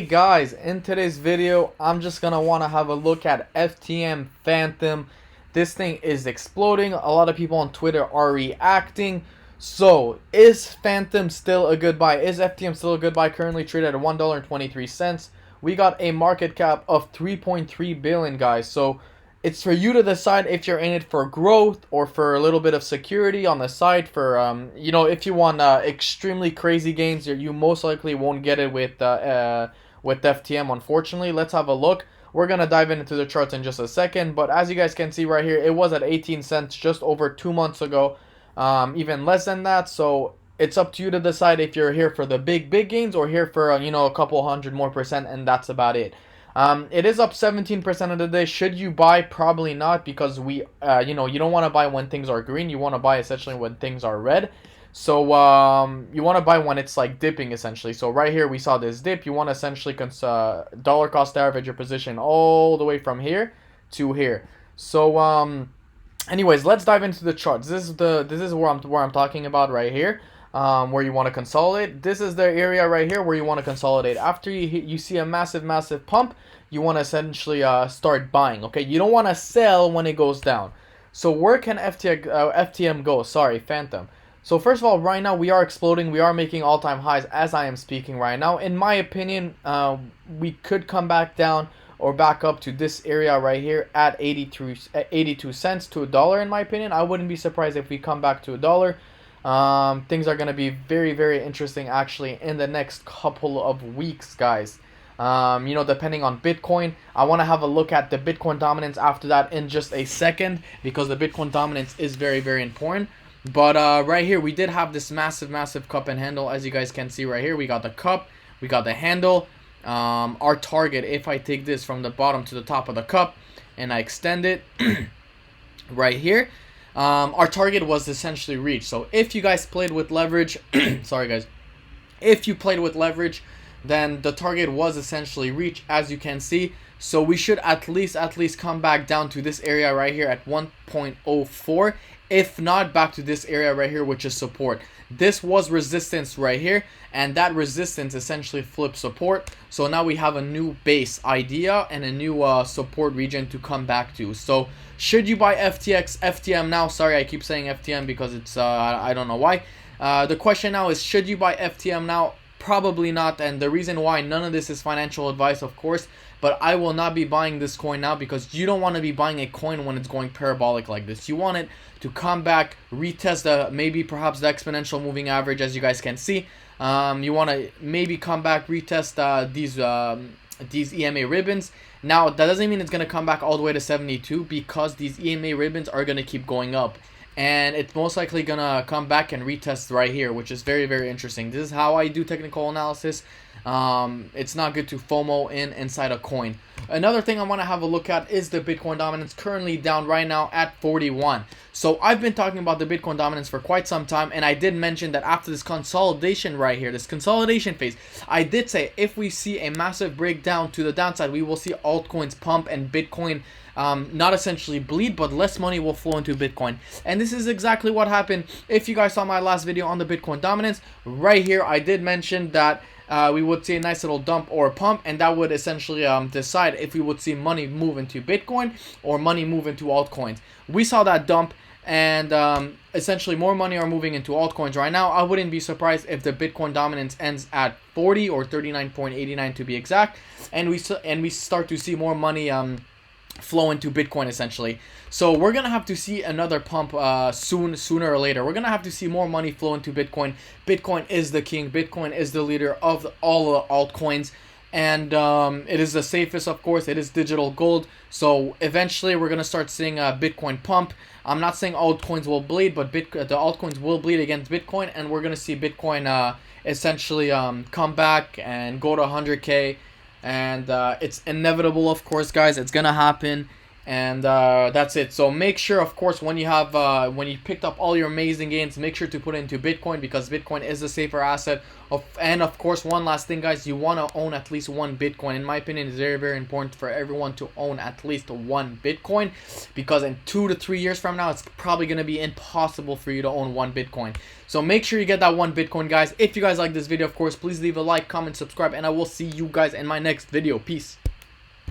Hey guys, in today's video, I'm just gonna want to have a look at FTM Fantom. This thing is exploding. A lot of people on Twitter are reacting. So, is Fantom still a good buy? Is FTM still a good buy? Currently traded at $1.23. We got a market cap of 3.3 billion, guys. So, it's for you to decide if you're in it for growth or for a little bit of security on the side. For if you want extremely crazy gains, you most likely won't get it with FTM, unfortunately. Let's have a look. We're gonna dive into the charts in just a second, but as you guys can see right here, it was at 18 cents just over 2 months ago, even less than that. So it's up to you to decide if you're here for the big gains or here for a couple hundred more percent, and that's about it. It is up 17% of the day. Should you buy? Probably not, because you don't want to buy when things are green. You want to buy essentially when things are red. So you want to buy when it's like dipping essentially. So right here we saw this dip. You want to essentially dollar cost average your position all the way from here to here. So anyways, let's dive into the charts. This is where I'm talking about right here. Where you want to consolidate. This is the area right here where you want to consolidate. After you see a massive pump, you want to essentially start buying. Okay, you don't want to sell when it goes down. So where can FTM go? Sorry, Fantom. So first of all, right now we are exploding. We are making all-time highs as I am speaking right now. In my opinion, we could come back down or back up to this area right here at 82 cents to $1. In my opinion, I wouldn't be surprised if we come back to $1. Things are going to be very interesting actually in the next couple of weeks, guys. Depending on Bitcoin. I want to have a look at the Bitcoin dominance after that in just a second, because the Bitcoin dominance is very important. But right here we did have this massive cup and handle. As you guys can see right here, we got the cup, we got the handle. Our target, if I take this from the bottom to the top of the cup and I extend it right here, our target was essentially reached. So if you guys played with leverage, sorry guys, if you played with leverage, then the target was essentially reached, as you can see. So we should at least come back down to this area right here at 1.04, if not back to this area right here, which is support. This was resistance right here, and that resistance essentially flipped support. So now we have a new base idea and a new support region to come back to. So should you buy FTM now? Sorry, I keep saying FTM because it's I don't know why. The question now is, should you buy FTM now? Probably not, and the reason why, none of this is financial advice, of course, but I will not be buying this coin now, because you don't want to be buying a coin when it's going parabolic like this. You want it to come back, retest perhaps the exponential moving average, as you guys can see. You want to maybe come back, retest these EMA ribbons. Now, that doesn't mean it's going to come back all the way to 72, because these EMA ribbons are going to keep going up. And it's most likely going to come back and retest right here, which is very interesting. This is how I do technical analysis. It's not good to FOMO inside a coin. Another thing I want to have a look at is the Bitcoin dominance, currently down right now at 41. So I've been talking about the Bitcoin dominance for quite some time, and I did mention that after this consolidation right here, this consolidation phase, I did say if we see a massive breakdown to the downside, we will see altcoins pump and Bitcoin not essentially bleed, but less money will flow into Bitcoin. And this is exactly what happened. If you guys saw my last video on the Bitcoin dominance, right here I did mention that we would see a nice little dump or a pump, and that would essentially decide if we would see money move into Bitcoin or money move into altcoins. We saw that dump, and essentially more money are moving into altcoins right now. I wouldn't be surprised if the Bitcoin dominance ends at 40 or 39.89 to be exact, and we start to see more money flow into Bitcoin essentially. So we're gonna have to see another pump sooner or later. We're gonna have to see more money flow into Bitcoin. Bitcoin is the king. Bitcoin is the leader of all the altcoins, and it is the safest, of course. It is digital gold. So eventually we're gonna start seeing a Bitcoin pump. I'm not saying altcoins will bleed, but the altcoins will bleed against Bitcoin, and we're gonna see Bitcoin essentially come back and go to 100K. And it's inevitable, of course, guys. It's gonna happen, And that's it. So make sure, of course, when you have when you picked up all your amazing gains, make sure to put it into Bitcoin, because Bitcoin is the safer asset. And of course, one last thing, guys, you want to own at least one Bitcoin. In my opinion, it's very, very important for everyone to own at least one Bitcoin, because in 2 to 3 years from now, it's probably going to be impossible for you to own one Bitcoin. So make sure you get that one Bitcoin, guys. If you guys like this video, of course, please leave a like, comment, subscribe, and I will see you guys in my next video. Peace.